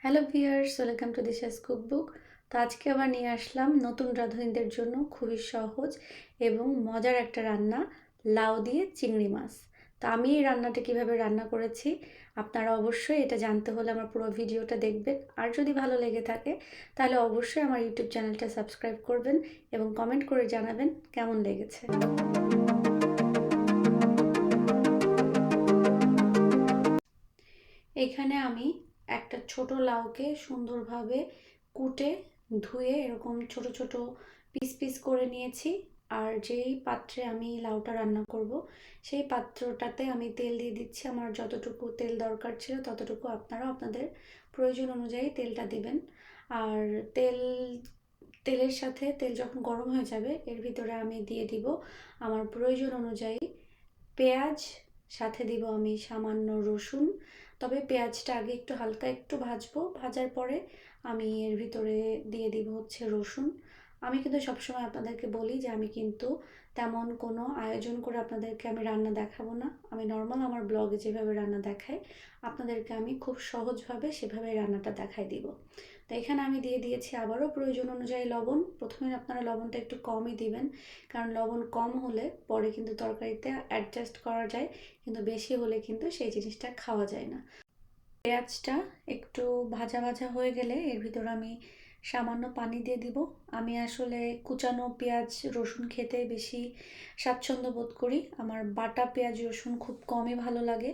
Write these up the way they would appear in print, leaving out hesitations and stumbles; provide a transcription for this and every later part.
Hello viewers, welcome to দিশাস cookbook. তো আজকে আবার নিয়ে আসলাম নতুন রাঁধুনিদের জন্য খুবই সহজ এবং মজার একটা রান্না, লাউ দিয়ে চিংড়ি মাছ। তো আমি এই রান্নাটা কিভাবে রান্না করেছি আপনারা অবশ্যই এটা জানতে হলে আমার পুরো ভিডিওটা দেখবেন। আর যদি ভালো লেগে থাকে তাহলে অবশ্যই আমার ইউটিউব চ্যানেলটা সাবস্ক্রাইব করবেন এবং কমেন্ট করে জানাবেন কেমন লেগেছে। এখানে আমি একটা ছোট লাউকে সুন্দরভাবে কুটে ধুয়ে এরকম ছোট ছোট পিস পিস করে নিয়েছি। আর যেই পাত্রে আমি লাউটা রান্না করব সেই পাত্রটাতে আমি তেল দিয়ে দিচ্ছি। আমার যতটুকু তেল দরকার ছিল ততটুকু আপনারাও আপনাদের প্রয়োজন অনুযায়ী তেলটা দিবেন। আর তেলের সাথে তেল যখন গরম হয়ে যাবে এর ভিতরে আমি দিয়ে দিব আমার প্রয়োজন অনুযায়ী পেঁয়াজ, সাথে দিব আমি সামান্য রসুন। তবে পেঁয়াজটা আগে একটু হালকা একটু ভাজবো, ভাজার পরে আমি এর ভিতরে দিয়ে দিব হচ্ছে রসুন। আমি কিন্তু সবসময় আপনাদেরকে বলি যে আমি কিন্তু তেমন কোনো আয়োজন করে আপনাদেরকে আমি রান্না দেখাবো না। আমি নর্মাল আমার ব্লগে যেভাবে রান্না দেখাই আপনাদেরকে আমি খুব সহজভাবে সেভাবে রান্নাটা দেখাই দিব। তো এখানে আমি দিয়ে দিয়েছি আবারও প্রয়োজন অনুযায়ী লবণ। প্রথমে আপনারা লবণটা একটু কমই দিবেন, কারণ লবণ কম হলে পরে কিন্তু তরকারিতে অ্যাডজাস্ট করা যায়, কিন্তু বেশি হলে কিন্তু সেই জিনিসটা খাওয়া যায় না। পেঁয়াজটা একটু ভাজা ভাজা হয়ে গেলে এর ভিতর আমি সামান্য পানি দিয়ে দিব। আমি আসলে কুচানো পেঁয়াজ রসুন খেতে বেশি স্বাচ্ছন্দ্য বোধ করি। আমার বাটা পেঁয়াজ রসুন খুব কমই ভালো লাগে,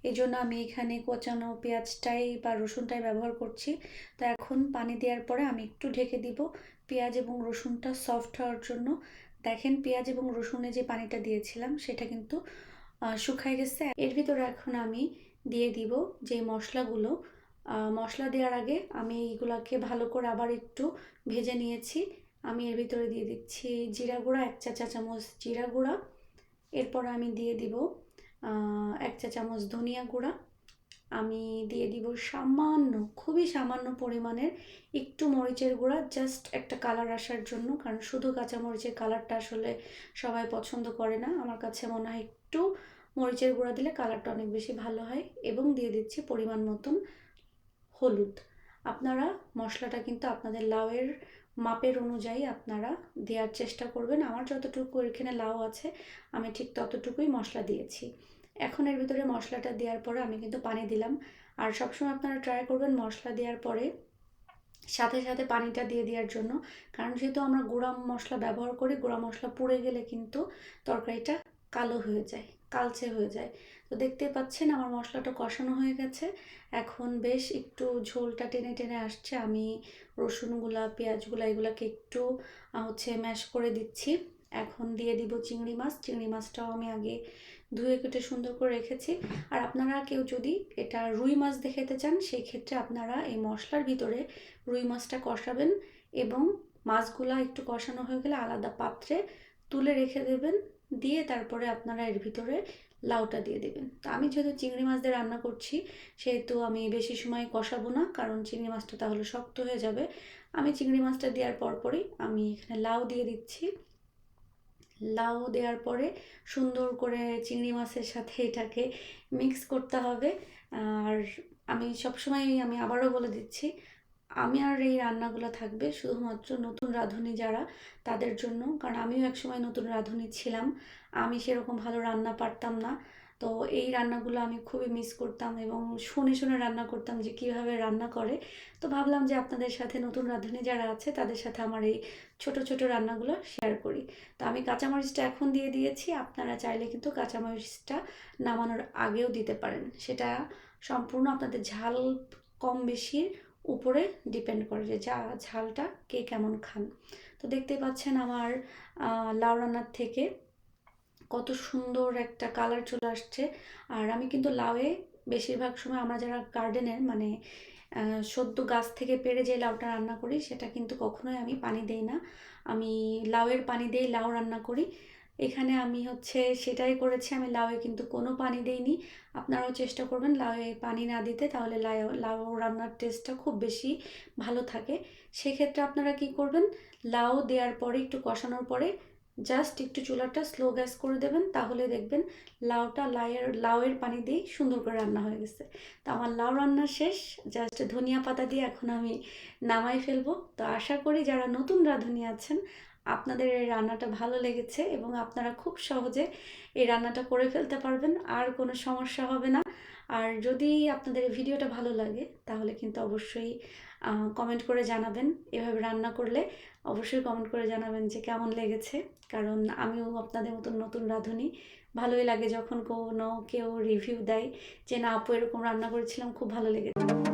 এই জন্য আমি এখানে কুচানো পেঁয়াজটাই বা রসুনটাই ব্যবহার করছি। তো এখন পানি দেওয়ার পরে আমি একটু ঢেকে দিব পেঁয়াজ এবং রসুনটা সফট হওয়ার জন্য। দেখেন পেঁয়াজ এবং রসুনে যে পানিটা দিয়েছিলাম সেটা কিন্তু শুকায় গেছে। এর ভিতরে এখন আমি দিয়ে দিব যে মশলাগুলো। মশলা দেওয়ার আগে আমি এইগুলাকে ভালো করে আবার একটু ভেজে নিয়েছি। আমি এর ভিতরে দিয়ে দিচ্ছি জিরা গুঁড়া 1 চা চামচ জিরা গুঁড়া। এরপর আমি দিয়ে দিব 1 চা চামচ ধনিয়া গুঁড়া। আমি দিয়ে দিব সামান্য, খুবই সামান্য পরিমাণের একটু মরিচের গুঁড়া, জাস্ট একটা কালার আসার জন্য, কারণ শুধু কাঁচা মরিচের কালারটা আসলে সবাই পছন্দ করে না। আমার কাছে মনে হয় একটু মরিচের গুঁড়া দিলে কালারটা অনেক বেশি ভালো হয়। এবং দিয়ে দিচ্ছি পরিমাণ মতন হলুদ। আপনারা মশলাটা কিন্তু আপনাদের লাউয়ের মাপের অনুযায়ী আপনারা দেওয়ার চেষ্টা করবেন। আমার যতটুকু এখানে লাউ আছে আমি ঠিক ততটুকুই মশলা দিয়েছি। এখন এর ভিতরে মশলাটা দেওয়ার পরে আমি কিন্তু পানি দিলাম। আর সবসময় আপনারা ট্রাই করবেন মশলা দেওয়ার পরে সাথে সাথে পানিটা দিয়ে দেওয়ার জন্য, কারণ যেহেতু আমরা গুঁড়া মশলা ব্যবহার করি, গুঁড়া মশলা পুড়ে গেলে কিন্তু তরকারিটা কালো হয়ে যায়, কালচে হয়ে যায়। তো দেখতে পাচ্ছেন আমার মশলাটা কষানো হয়ে গেছে। এখন বেশ একটু ঝোলটা টেনে টেনে আসছে। আমি রসুনগুলা পেঁয়াজগুলা এগুলাকে একটু ম্যাশ করে দিচ্ছি। এখন দিয়ে দিব চিংড়ি মাছ। চিংড়ি মাছটাও আমি আগে ধুয়ে কেটে সুন্দর করে রেখেছি। আর আপনারা কেউ যদি এটা রুই মাছ দিয়ে খেতে চান সেই ক্ষেত্রে আপনারা এই মশলার ভিতরে রুই মাছটা কষাবেন এবং মাছগুলা একটু কষানো হয়ে গেলে আলাদা পাত্রে তুলে রেখে দেবেন। দিয়ে তারপরে আপনারা এর ভিতরে লাউটা দিয়ে দেবেন। তো আমি যেহেতু চিংড়ি মাছ দিয়ে রান্না করছি সেহেতু আমি বেশি সময় কষাবো না, কারণ চিংড়ি মাছটা তাহলে শক্ত হয়ে যাবে। আমি চিংড়ি মাছটা দেওয়ার পরপরই আমি এখানে লাউ দিয়ে দিচ্ছি। লাউ দেওয়ার পরে সুন্দর করে চিংড়ি মাছের সাথে এটাকে মিক্স করতে হবে। আর আমি সবসময় আমি আবারও বলে দিচ্ছি, আমি আর এই রান্নাগুলো থাকবে শুধুমাত্র নতুন রাঁধুনি যারা তাদের জন্য, কারণ আমিও একসময় নতুন রাঁধুনি ছিলাম। আমি সেরকম ভালো রান্না পারতাম না। তো এই রান্নাগুলো আমি খুবই মিস করতাম এবং শুনে শুনে রান্না করতাম যে কীভাবে রান্না করে। তো ভাবলাম যে আপনাদের সাথে নতুন রাঁধুনি যারা আছে তাদের সাথে আমার এই ছোট ছোট রান্নাগুলো শেয়ার করি। তো আমি কাঁচামরিচটা এখন দিয়ে দিয়েছি। আপনারা চাইলে কিন্তু কাঁচামরিচটা নামানোর আগেও দিতে পারেন, সেটা সম্পূর্ণ আপনাদের ঝাল কম বেশির উপরে ডিপেন্ড করে যে ঝালটা কে কেমন খান। তো দেখতেই পাচ্ছেন আমার লাউ রান্নার থেকে কত সুন্দর একটা কালার চলে আসছে। আর আমি কিন্তু লাউয়ে বেশিরভাগ সময় আমরা যারা গার্ডেনের মানে সদ্য গাছ থেকে পেড়ে যে লাউটা রান্না করি সেটা কিন্তু কখনোই আমি পানি দেই না। আমি লাউয়ের পানি দিয়েই লাউ রান্না করি। এখানে আমি সেটাই করেছি, আমি লাউয়ে কিন্তু কোনো পানি দেইনি। আপনারাও চেষ্টা করবেন লাউয়ে পানি না দিতে, তাহলে লাউ রান্নার টেস্টটা খুব বেশি ভালো থাকে। সেক্ষেত্রে আপনারা কি করবেন, লাউ দেওয়ার পরে একটু কষানোর পরে জাস্ট একটু চুলাটা স্লো গ্যাস করে দেবেন, তাহলে দেখবেন লাউয়ের পানি দিয়ে সুন্দর করে রান্না হয়ে গেছে। তো আমার লাউ রান্না শেষ, জাস্ট ধনিয়া পাতা দিয়ে এখন আমি নামাই ফেলবো। তো আশা করি যারা নতুন রাঁধুনি আছেন আপনাদের এই রান্নাটা ভালো লেগেছে এবং আপনারা খুব সহজে এই রান্নাটা করে ফেলতে পারবেন, আর কোনো সমস্যা হবে না। আর যদি আপনাদের এই ভিডিওটা ভালো লাগে তাহলে কিন্তু অবশ্যই কমেন্ট করে জানাবেন। এভাবে রান্না করলে অবশ্যই কমেন্ট করে জানাবেন যে কেমন লেগেছে, কারণ আমিও আপনাদের মতন নতুন রাঁধুনি। ভালোই লাগে যখন কোনো কেউ রিভিউ দেয় যে না আপু এরকম রান্না করেছিলাম, খুব ভালো লেগেছে।